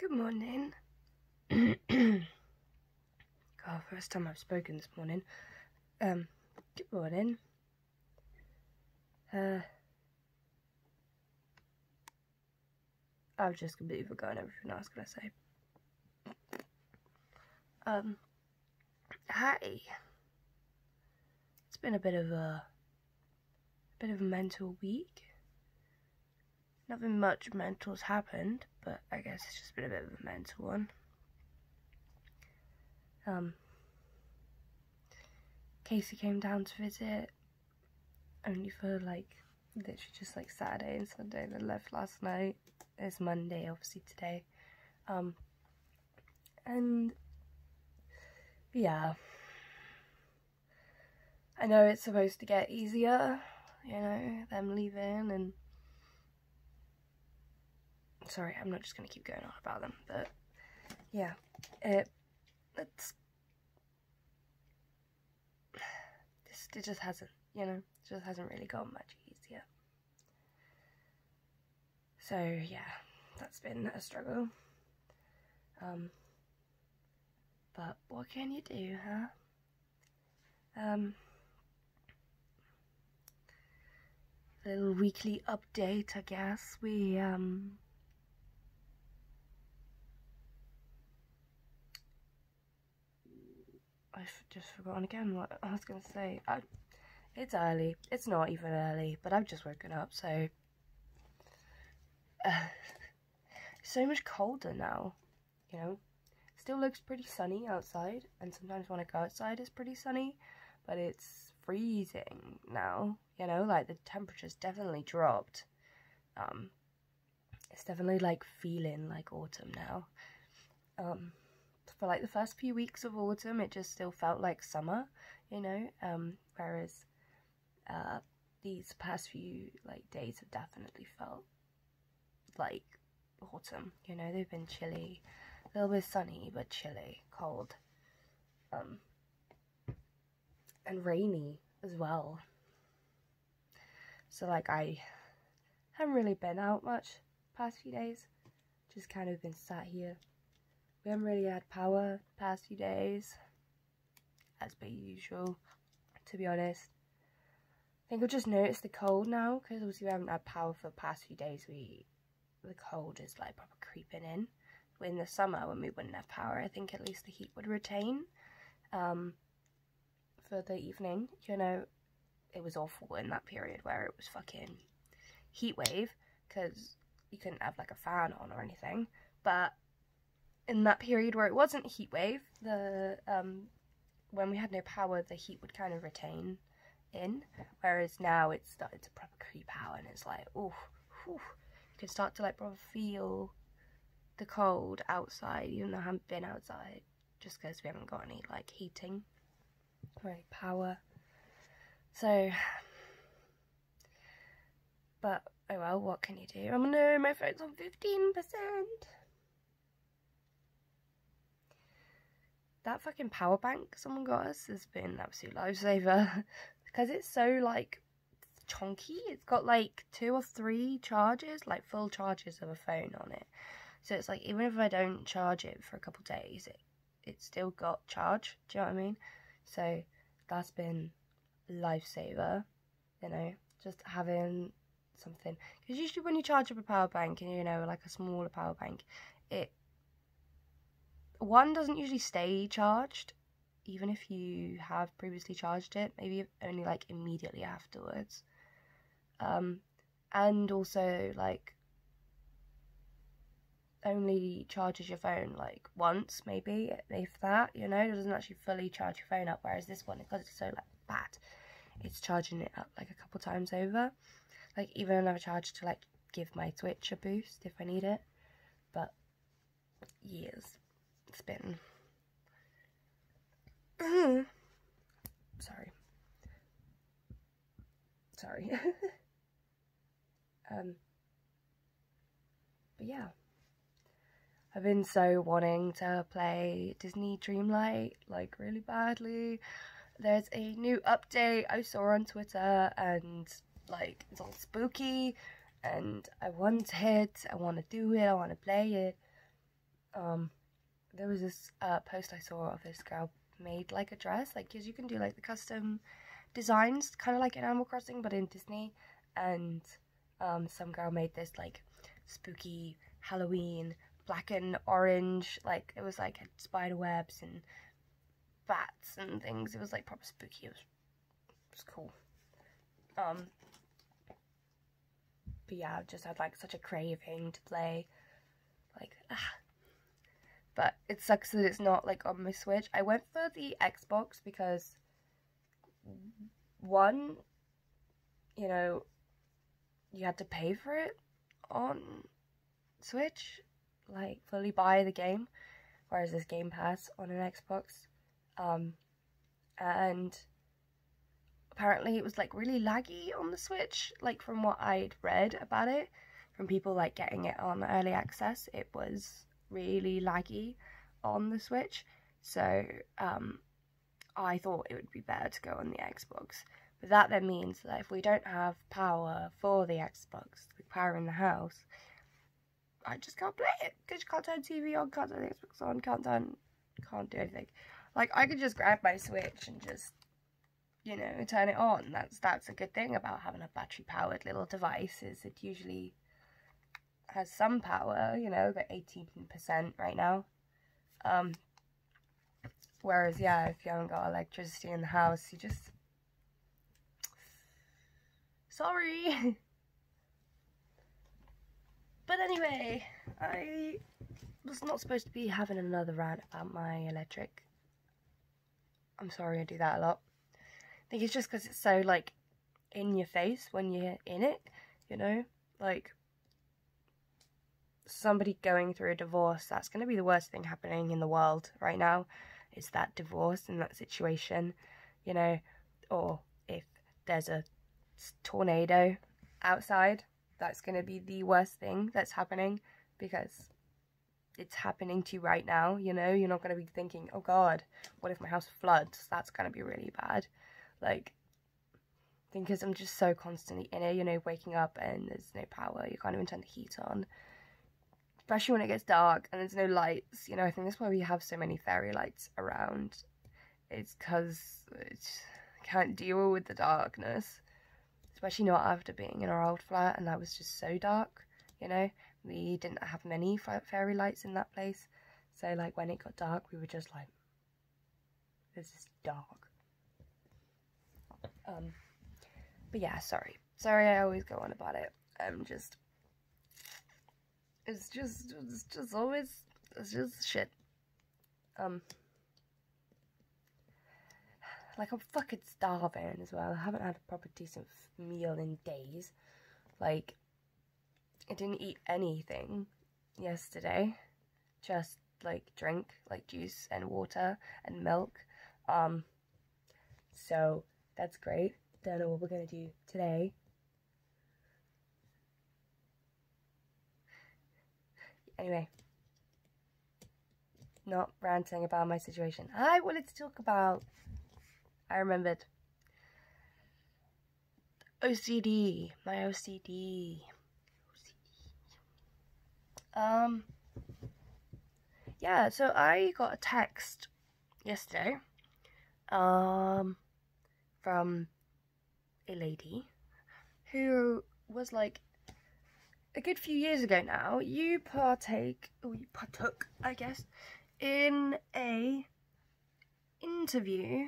Good morning. God, first time I've spoken this morning. Good morning. I've just completely forgotten everything I was gonna say. Hi. It's been a bit of a mental week. Nothing much mental's happened, but I guess it's just been a bit of a mental one. Casey came down to visit, only for like literally just like Saturday and Sunday. They left last night. It's Monday, obviously today. And yeah, I know it's supposed to get easier, you know, them leaving, and sorry, I'm not just gonna keep going on about them, but yeah, it just hasn't, you know, it just hasn't really gotten much easier. So yeah, that's been a struggle. But what can you do, huh? Little weekly update, I guess. I've just forgotten again what I was going to say. It's early. It's not even early, but I've just woken up, so... so much colder now, you know? Still looks pretty sunny outside, and sometimes when I go outside it's pretty sunny, but it's freezing now, you know? Like, the temperature's definitely dropped. It's definitely, like, feeling like autumn now. For like the first few weeks of autumn, it just still felt like summer, you know, whereas these past few like days have definitely felt like autumn, you know. They've been chilly, a little bit sunny, but chilly, cold, and rainy as well. So like I haven't really been out much past few days, just kind of been sat here. We haven't really had power the past few days, as per usual, to be honest. I think I've just noticed the cold now, because obviously we haven't had power for the past few days. The cold is like proper creeping in. In the summer, when we wouldn't have power, I think at least the heat would retain for the evening. You know, it was awful in that period where it was fucking heat wave, because you couldn't have like a fan on or anything. But in that period where it wasn't heat wave, when we had no power, the heat would kind of retain in, whereas now it's started to proper creep out, and it's like, oh, you can start to like proper feel the cold outside, even though I haven't been outside, just because we haven't got any like heating or any power. So, but oh well, what can you do? Oh no, my phone's on 15%. That fucking power bank someone got us has been an absolute lifesaver, because it's so like chunky. It's got like 2 or 3 charges, like full charges of a phone on it. So it's like, even if I don't charge it for a couple of days, it's still got charge. Do you know what I mean? So that's been a lifesaver, you know, just having something. Because usually when you charge up a power bank, and you know, like a smaller power bank, one doesn't usually stay charged, even if you have previously charged it, maybe only like immediately afterwards. And also like only charges your phone like once, maybe, if that, you know. It doesn't actually fully charge your phone up, whereas this one, because it's so like bad, it's charging it up like a couple times over. Like, even another charge to like give my Twitch a boost if I need it. But years it's been sorry but yeah, I've been so wanting to play Disney Dreamlight, like, really badly. There's a new update I saw on Twitter, and like, it's all spooky, and I want to do it, I want to play it. there was this post I saw of this girl made like a dress, like, because you can do like the custom designs, kind of like in Animal Crossing but in Disney, and some girl made this like spooky Halloween black and orange, like it was like spider webs and bats and things. It was like proper spooky. It was cool. But yeah, I just had like such a craving to play, like, but it sucks that it's not like on my Switch. I went for the Xbox because, one, you know, you had to pay for it on Switch, like fully buy the game, whereas there's Game Pass on an Xbox. And apparently it was like really laggy on the Switch, like from what I'd read about it from people like getting it on early access. It was really laggy on the Switch, so I thought it would be better to go on the Xbox. But that then means that if we don't have power for the Xbox, the power in the house, I just can't play it, because you can't turn TV on, can't turn the Xbox on, can't do anything. Like, I could just grab my Switch and just, you know, turn it on. That's a good thing about having a battery-powered little device, is it usually has some power, you know, got 18% right now. Whereas, yeah, if you haven't got electricity in the house, you just... Sorry! But anyway, I was not supposed to be having another rant about my electric. I'm sorry, I do that a lot. I think it's just because it's so, like, in your face when you're in it, you know? Like, somebody going through a divorce, that's going to be the worst thing happening in the world right now. It's that divorce and that situation, you know? Or if there's a tornado outside, that's going to be the worst thing that's happening, because it's happening to you right now, you know? You're not going to be thinking, oh god, what if my house floods? That's going to be really bad. Like, because I'm just so constantly in it, you know, waking up and there's no power, you can't even turn the heat on. Especially when it gets dark and there's no lights, you know. I think that's why we have so many fairy lights around. It's because I can't deal with the darkness. Especially not after being in our old flat, and that was just so dark, you know. We didn't have many fairy lights in that place, so like when it got dark we were just like, this is dark. But yeah, sorry I always go on about it. It's just shit. Like, I'm fucking starving as well. I haven't had a proper decent meal in days. Like, I didn't eat anything yesterday. Just, like, drink, like, juice and water and milk. So, that's great. Don't know what we're gonna do today. Anyway. Not ranting about my situation. I wanted to talk about... I remembered. OCD. My OCD. Yeah, so I got a text yesterday, from a lady who was like, a good few years ago now, you partook, I guess, in a interview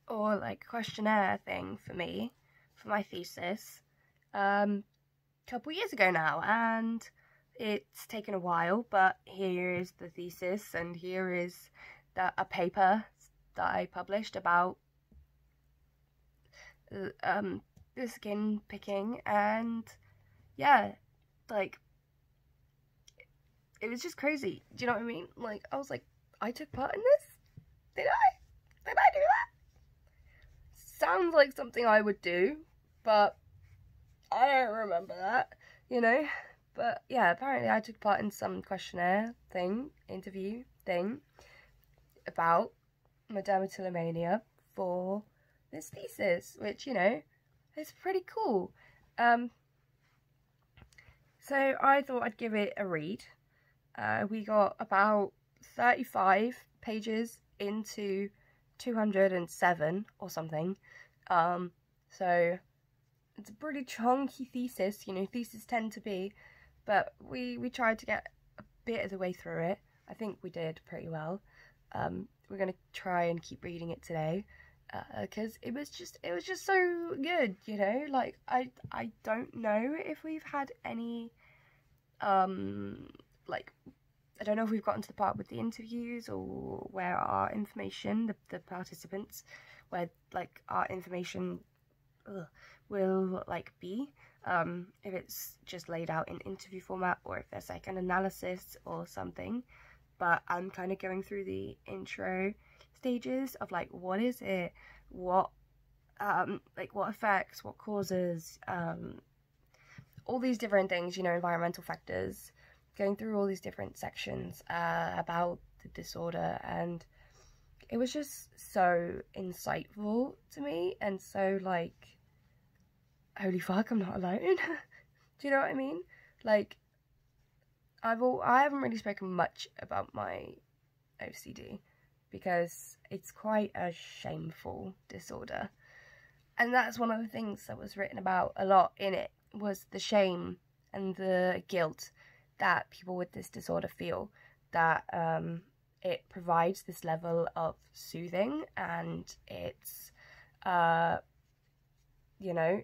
or like questionnaire thing for me, for my thesis, couple years ago now, and it's taken a while, but here is the thesis, and here is a paper that I published about the skin picking, and yeah, like, it was just crazy. Do you know what I mean? Like, I was like, I took part in this? Did I do that? Sounds like something I would do, but I don't remember that, you know? But yeah, apparently I took part in some questionnaire thing, interview thing, about my dermatillomania for this thesis, which, you know, is pretty cool. So I thought I'd give it a read. We got about 35 pages into 207 or something. So it's a pretty chunky thesis, you know, theses tend to be, but we tried to get a bit of the way through it. I think we did pretty well. We're gonna try and keep reading it today, because it was just so good, you know. Like I don't know if we've had any like, I don't know if we've gotten to the part with the interviews or where our information, the participants, where like our information will like be, if it's just laid out in interview format or if there's like an analysis or something. But I'm kind of going through the intro stages of like, what is it, what like what affects, what causes, all these different things, you know, environmental factors, going through all these different sections about the disorder. And it was just so insightful to me, and so like, holy fuck, I'm not alone. Do you know what I mean? Like, I haven't really spoken much about my OCD because it's quite a shameful disorder, and that's one of the things that was written about a lot in it, was the shame and the guilt that people with this disorder feel, that it provides this level of soothing, and it's you know,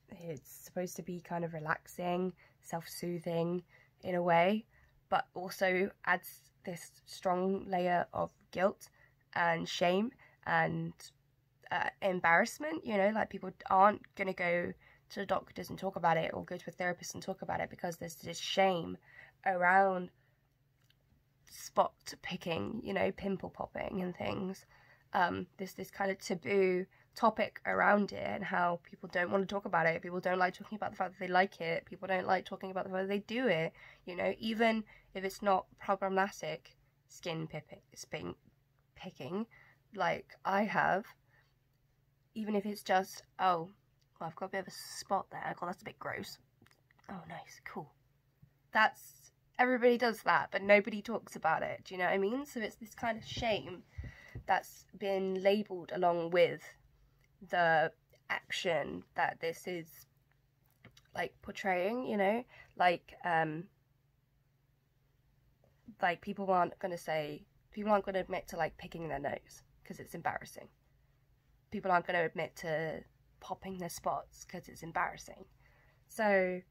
it's supposed to be kind of relaxing, self-soothing in a way, but also adds this strong layer of guilt and shame and embarrassment, you know, like people aren't gonna go to the doctors and talk about it, or go to a therapist and talk about it, because there's this shame around spot picking, you know, pimple popping and things. There's this kind of taboo topic around it, and how people don't want to talk about it. People don't like talking about the fact that they like it. People don't like talking about the fact that they do it, you know, even if it's not problematic skin picking like I have. Even if it's just, oh, well, I've got a bit of a spot there. God, that's a bit gross. Oh, nice, cool. That's, everybody does that, but nobody talks about it. Do you know what I mean? So it's this kind of shame that's been labelled along with the action that this is like portraying, you know, like people aren't going to admit to like picking their nose because it's embarrassing. People aren't going to admit to popping their spots because it's embarrassing. So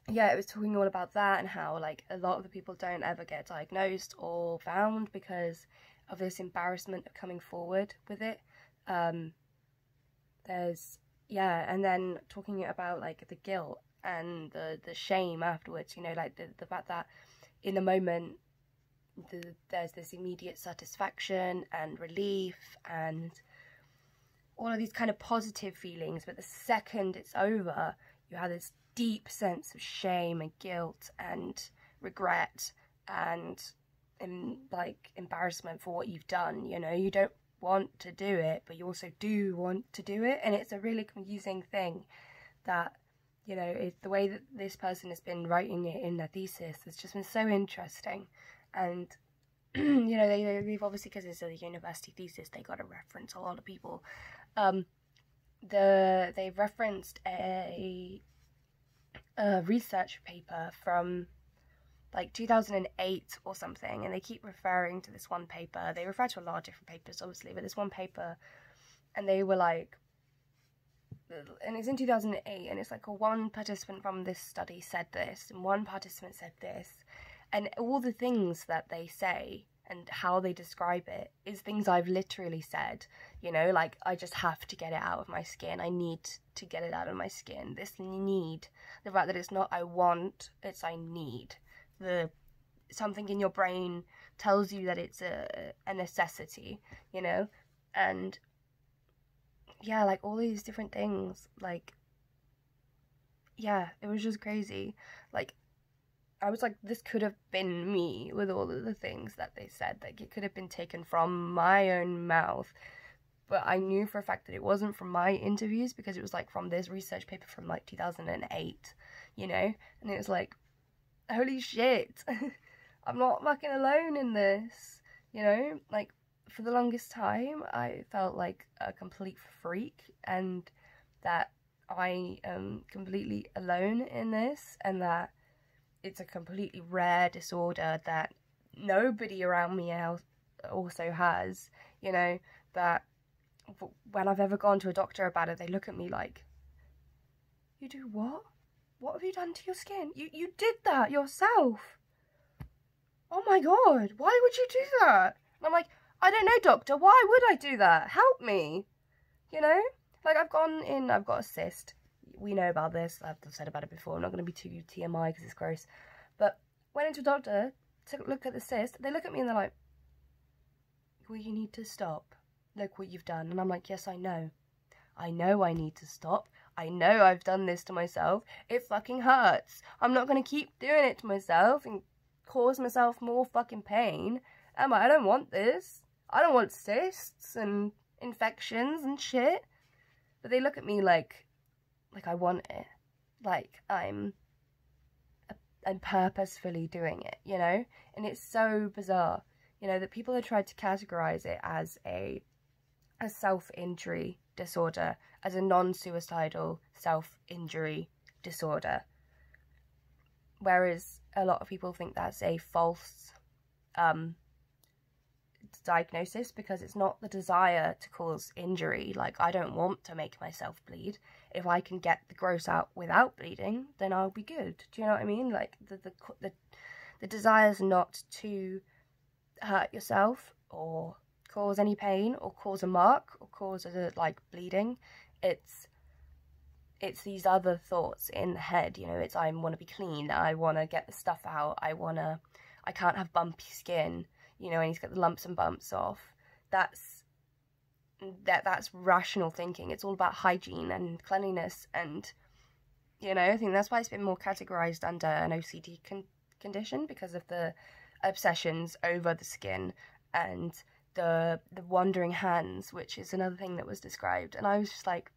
yeah, it was talking all about that, and how like a lot of the people don't ever get diagnosed or found because of this embarrassment of coming forward with it. There's, yeah, and then talking about like the guilt and the shame afterwards, you know, like the fact that in the moment there's this immediate satisfaction and relief and all of these kind of positive feelings, but the second it's over, you have this deep sense of shame and guilt and regret and like embarrassment for what you've done. You know, you don't want to do it, but you also do want to do it, and it's a really confusing thing that, you know, the way that this person has been writing it in their thesis has just been so interesting. And you know, they've obviously, because it's a university thesis, they got to reference a lot of people. They've referenced a research paper from like 2008 or something, and they keep referring to this one paper. They refer to a lot of different papers, obviously, but this one paper, and they were like, and it's in 2008, and it's like, one participant from this study said this, and one participant said this, and all the things that they say and how they describe it is things I've literally said, you know, like, I just have to get it out of my skin. I need to get it out of my skin. This need, the fact that it's not I want, it's I need. Something in your brain tells you that it's a necessity, you know, and yeah, like all these different things, like, yeah, it was just crazy. Like, I was like, this could have been me with all of the things that they said. Like, it could have been taken from my own mouth but I knew for a fact that it wasn't from my interviews, because it was like from this research paper from like 2008, you know, and it was like, holy shit, I'm not fucking alone in this, you know. Like, for the longest time I felt like a complete freak, and that I am completely alone in this, and that it's a completely rare disorder that nobody around me else also has, you know, that when I've ever gone to a doctor about it, they look at me like, you do what? What have you done to your skin? You did that yourself. Oh my god, why would you do that? And I'm like, I don't know, doctor, why would I do that? Help me. You know? Like, I've got a cyst. We know about this. I've said about it before. I'm not going to be too TMI because it's gross. But went into a doctor to look at the cyst. They look at me and they're like, well, you need to stop. Look what you've done. And I'm like, yes, I know. I know I need to stop. I know I've done this to myself. It fucking hurts. I'm not going to keep doing it to myself and cause myself more fucking pain. Am I? I don't want this. I don't want cysts and infections and shit. But they look at me like I want it. Like I'm purposefully doing it, you know? And it's so bizarre, you know, that people have tried to categorize it as a self-injury disorder, as a non-suicidal self-injury disorder. Whereas a lot of people think that's a false diagnosis, because it's not the desire to cause injury. Like, I don't want to make myself bleed. If I can get the gross out without bleeding, then I'll be good. Do you know what I mean? Like, the desire is not to hurt yourself or cause any pain or cause a mark or cause like bleeding. It's these other thoughts in the head, you know. It's, I want to be clean, I want to get the stuff out, I can't have bumpy skin, you know, I need to get the lumps and bumps off. That's rational thinking. It's all about hygiene and cleanliness, and, you know, I think that's why it's been more categorized under an OCD condition, because of the obsessions over the skin and the wandering hands, which is another thing that was described. And I was just like,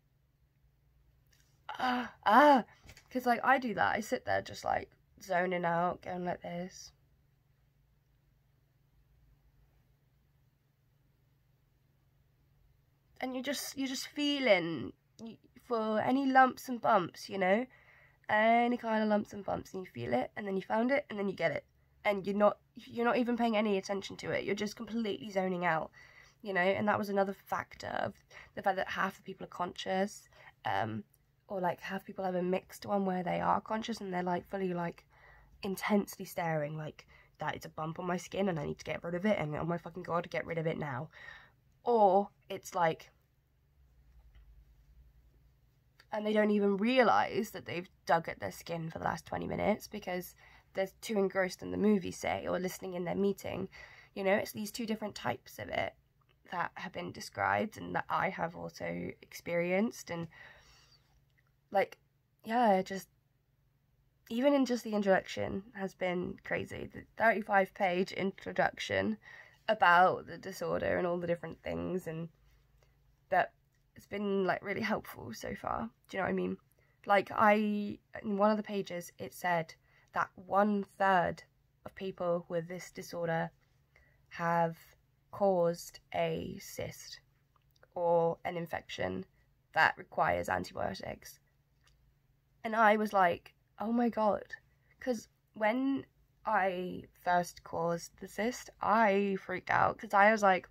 because like I do that. I sit there just like zoning out, going like this. And you're just feeling for any lumps and bumps, you know, any kind of lumps and bumps, and you feel it, and then you found it, and then you get it, and you're not even paying any attention to it. You're just completely zoning out, you know. And that was another factor of the fact that half the people are conscious, or like half people have a mixed one where they are conscious and they're like fully like intensely staring, like that is a bump on my skin and I need to get rid of it, and oh my fucking god, get rid of it now. Or it's like, and they don't even realise that they've dug at their skin for the last 20 minutes because they're too engrossed in the movie, say, or listening in their meeting. You know, it's these two different types of it that have been described and that I have also experienced. And like, yeah, just even in just the introduction has been crazy. The 35-page introduction about the disorder and all the different things, and that it's been like really helpful so far. Do you know what I mean? Like, in one of the pages it said that 1/3 of people with this disorder have caused a cyst or an infection that requires antibiotics. And I was like, oh my god, because when I first caused the cyst, I freaked out, because I was like,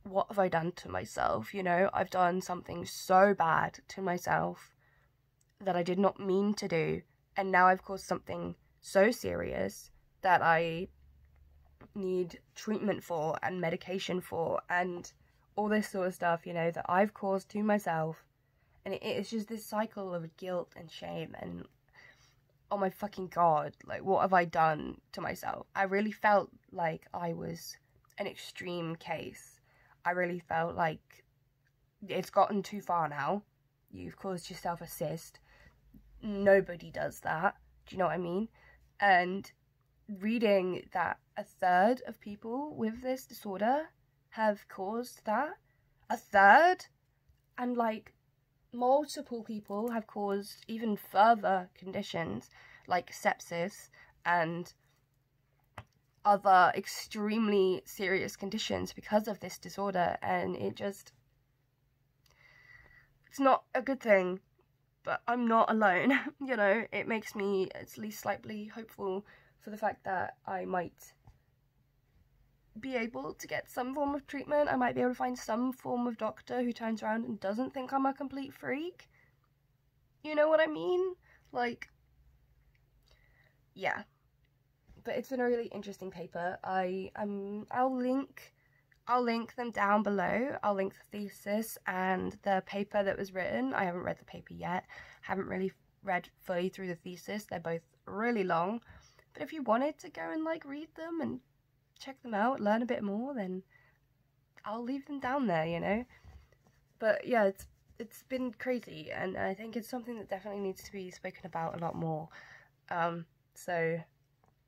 what have I done to myself? You know, I've done something so bad to myself that I did not mean to do, and now I've caused something so serious that I need treatment for and medication for and all this sort of stuff, you know, that I've caused to myself. And it's just this cycle of guilt and shame and, oh my fucking god, like, what have I done to myself? I really felt like I was an extreme case. I really felt like it's gotten too far now. You've caused yourself a cyst. Nobody does that. Do you know what I mean? And reading that 1/3 of people with this disorder have caused that. A third, and like multiple people have caused even further conditions like sepsis and other extremely serious conditions because of this disorder, and it's not a good thing. But I'm not alone. You know, it makes me at least slightly hopeful for the fact that I might be able to get some form of treatment. I might be able to find some form of doctor who turns around and doesn't think I'm a complete freak. You know what I mean? Like, yeah. But it's been a really interesting paper. I'll link them down below. I'll link the thesis and the paper that was written. I haven't read the paper yet. Haven't really read fully through the thesis. They're both really long. But if you wanted to go and like read them and check them out, learn a bit more, then I'll leave them down there, you know. But yeah, it's been crazy, and I think it's something that definitely needs to be spoken about a lot more. So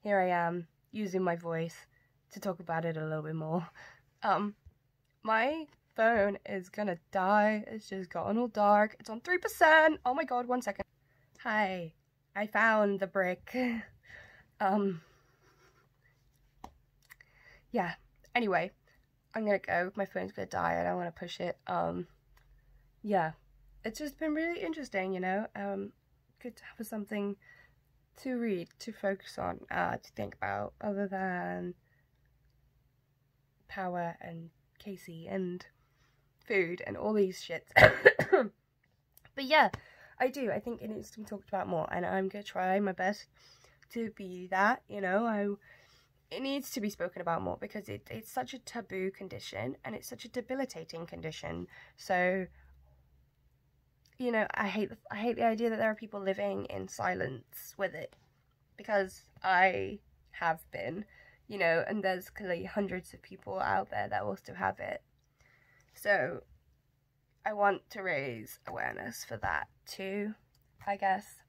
here I am using my voice to talk about it a little bit more. My phone is gonna die. It's just gotten all dark. It's on 3%. Oh my god, 1 second. Hi, I found the brick. Yeah, anyway, I'm gonna go. My phone's gonna die. I don't want to push it. Yeah, it's just been really interesting, you know. Good to have something to read, to focus on, to think about, other than power and Casey and food and all these shits. But yeah, I think it needs to be talked about more, and I'm gonna try my best to be that, you know. It needs to be spoken about more because it's such a taboo condition, and it's such a debilitating condition. So, you know, I hate the idea that there are people living in silence with it, because I have been, you know, and there's clearly hundreds of people out there that also have it. So I want to raise awareness for that too, I guess.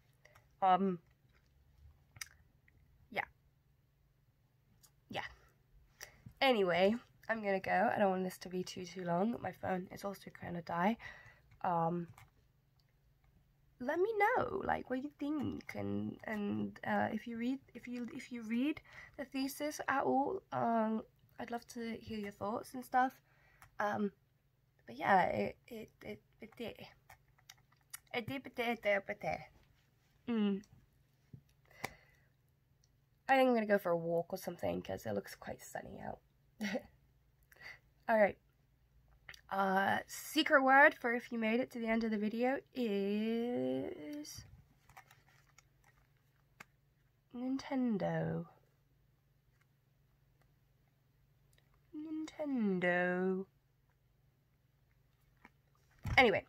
Yeah. Anyway, I'm gonna go. I don't want this to be too long. My phone is also gonna die. Let me know, like, what you think, and if you read the thesis at all, I'd love to hear your thoughts and stuff. But yeah, it did. I think I'm gonna go for a walk or something because it looks quite sunny out. Alright. Secret word for if you made it to the end of the video is Nintendo. Anyway,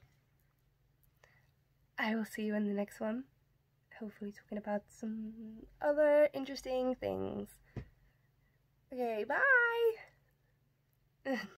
I will see you in the next one. Hopefully talking about some other interesting things. Okay, bye!